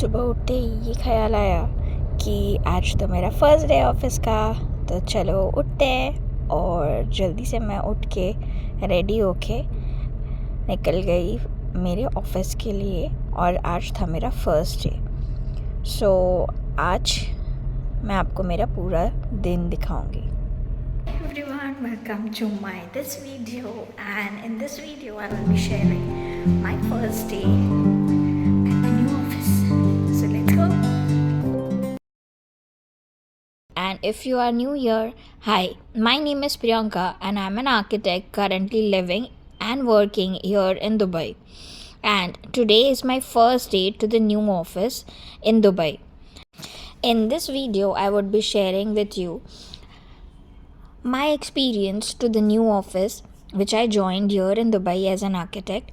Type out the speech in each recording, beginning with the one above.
सुबह उठते ही ये ख्याल आया कि आज तो मेरा फर्स्ट डे ऑफिस का, तो चलो उठते हैं। और जल्दी से मैं उठ के रेडी होके निकल गई मेरे ऑफिस के लिए। और आज था मेरा फर्स्ट डे। सो आज मैं आपको मेरा पूरा दिन दिखाऊंगी। Everyone, welcome to this video, and in this video I will be sharing my first day at the new office. So let's go. And if you are new here, hi, my name is Priyanka and I'm an architect currently living and working here in Dubai. And today is my first day to the new office in Dubai. In this video, I would be sharing with you my experience to the new office which I joined here in Dubai as an architect,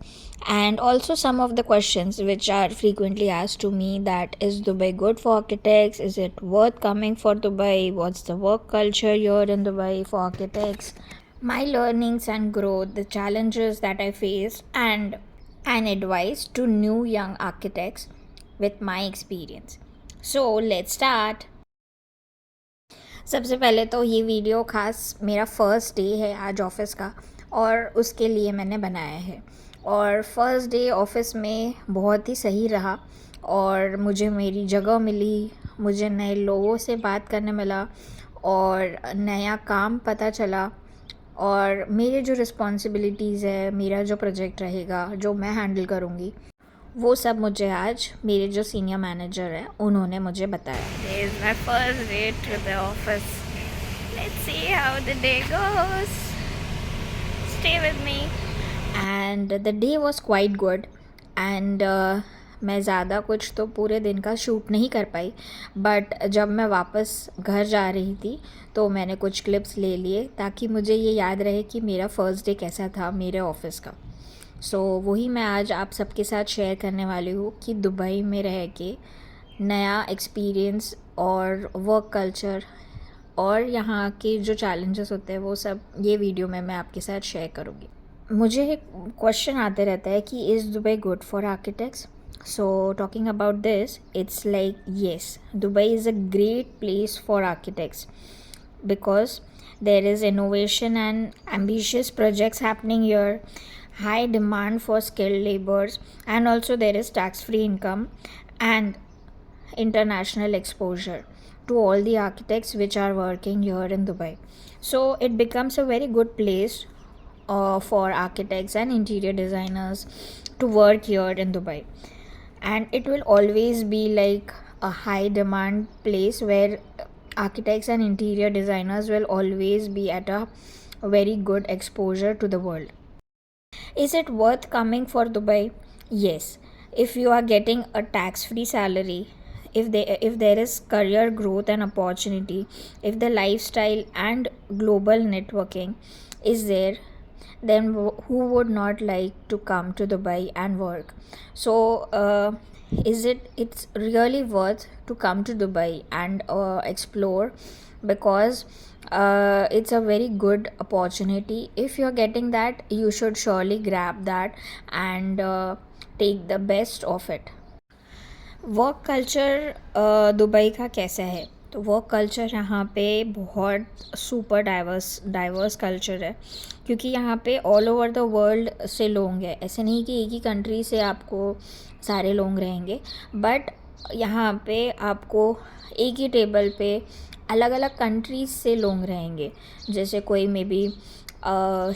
and also some of the questions which are frequently asked to me, that is Dubai good for architects, is it worth coming for Dubai, what's the work culture here in Dubai for architects, my learnings and growth, the challenges that I faced, and an advice to new young architects with my experience. So let's start. सबसे पहले तो ये video खास मेरा first day है आज office का, और उसके लिए मैंने बनाया है। और फर्स्ट डे ऑफ़िस में बहुत ही सही रहा, और मुझे मेरी जगह मिली, मुझे नए लोगों से बात करने मिला, और नया काम पता चला, और मेरे जो रिस्पॉन्सिबिलिटीज़ है, मेरा जो प्रोजेक्ट रहेगा, जो मैं हैंडल करूँगी, वो सब मुझे आज मेरे जो सीनियर मैनेजर हैं उन्होंने मुझे बताया। This is my first day to the office. Let's see how the day goes. Stay with me. And the day was quite good. And मैं ज़्यादा कुछ तो पूरे दिन का शूट नहीं कर पाई, बट जब मैं वापस घर जा रही थी तो मैंने कुछ क्लिप्स ले लिए ताकि मुझे ये याद रहे कि मेरा फ़र्स्ट डे कैसा था मेरे ऑफ़िस का। सो वही मैं आज आप सबके साथ शेयर करने वाली हूँ कि दुबई में रह के नया एक्सपीरियंस और वर्क कल्चर और यहाँ के जो चैलेंजेस होते हैं वो सब ये वीडियो में मैं आपके साथ शेयर करूँगी। मुझे एक क्वेश्चन आते रहता है कि is Dubai good for architects? So talking about this, it's like yes, Dubai is a great place for architects because there is innovation and ambitious projects happening here, high demand for skilled laborers, and also there is tax-free income and international exposure to all the architects which are working here in Dubai. So it becomes a very good place for architects and interior designers to work here in Dubai. And it will always be like a high demand place where architects and interior designers will always be at a very good exposure to the world. Is it worth coming for Dubai? Yes. If you are getting a tax-free salary, if there is career growth and opportunity, if the lifestyle and global networking is there, then who would not like to come to Dubai and work? So it's really worth to come to Dubai and explore, because it's a very good opportunity. If you're getting that, you should surely grab that and take the best of it. Work culture Dubai का कैसा है? तो work culture यहाँ पे बहुत super diverse culture है, क्योंकि यहाँ पे ऑल ओवर द वर्ल्ड से लोग हैं। ऐसे नहीं कि एक ही कंट्री से आपको सारे लोग रहेंगे, बट यहाँ पे आपको एक ही टेबल पे अलग अलग कंट्रीज से लोग रहेंगे। जैसे कोई मे बी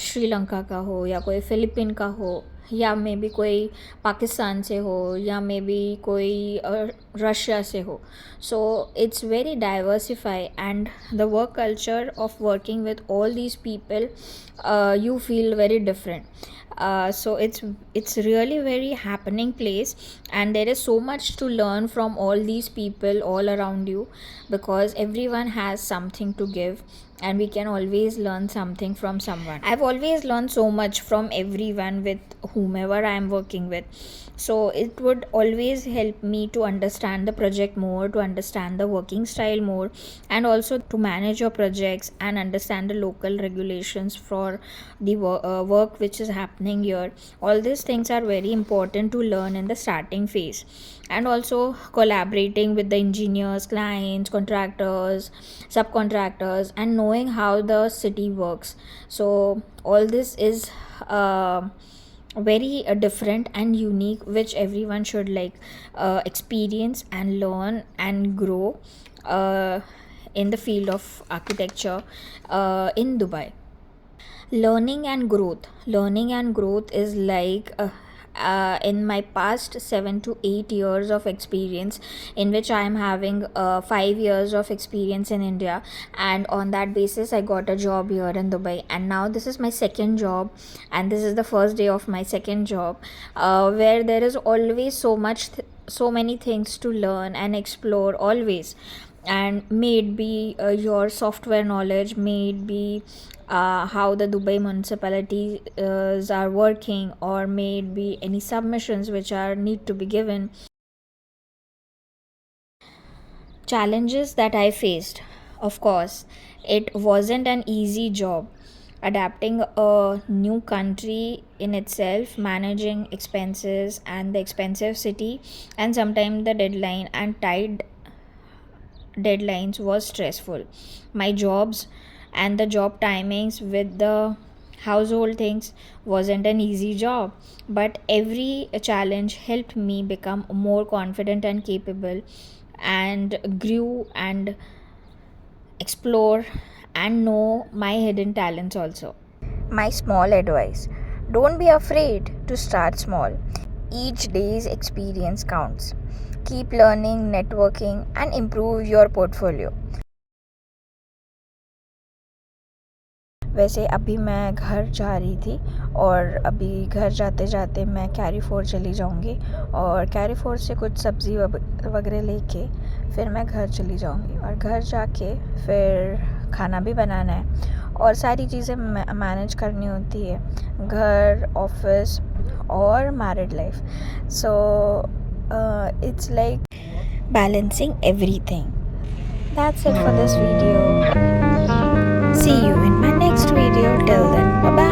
श्रीलंका का हो, या कोई फ़िलिपिन का हो, या मे बी कोई पाकिस्तान से हो, या मे बी कोई रशिया से हो। So it's very diversify, and the work culture of working with all these people, you feel very different. So it's really very happening place, and there is so much to learn from all these people all around you, because everyone has something to give, and we can always learn something from someone. I've always learned so much from everyone with whomever I am working with. So it would always help me to understand the project more, to understand the working style more, and also to manage your projects and understand the local regulations for the work which is happening happening here. All these things are very important to learn in the starting phase. And also collaborating with the engineers, clients, contractors, subcontractors, and knowing how the city works. So all this is very different and unique, which everyone should like experience and learn and grow uh, in the field of architecture in Dubai. Learning and growth is like in my past 7 to 8 years of experience, in which I am having 5 years of experience in India, and on that basis I got a job here in Dubai, and now this is my second job, and this is the first day of my second job, where there is always so many things to learn and explore always. And may it be your software knowledge, may it be how the Dubai municipalities are working, or may it be any submissions which are need to be given. Challenges that I faced, of course, it wasn't an easy job. Adapting a new country in itself, managing expenses and the expensive city, and sometimes the deadline and tight deadlines was stressful. My jobs and the job timings with the household things wasn't an easy job, but every challenge helped me become more confident and capable, and grew and explore and know my hidden talents also. My small advice: don't be afraid to start small. Each day's experience counts. Keep learning, networking, and improve your portfolio. वैसे अभी मैं घर जा रही थी, और अभी घर जाते जाते मैं कैरीफोर चली जाऊंगी, और कैरीफोर से कुछ सब्ज़ी वगैरह लेके फिर मैं घर चली जाऊंगी, और घर जाके फिर खाना भी बनाना है, और सारी चीज़ें मैनेज करनी होती है, घर, ऑफिस और married life. So it's like balancing everything. That's it for this video. See you in my next video. Till then, bye bye.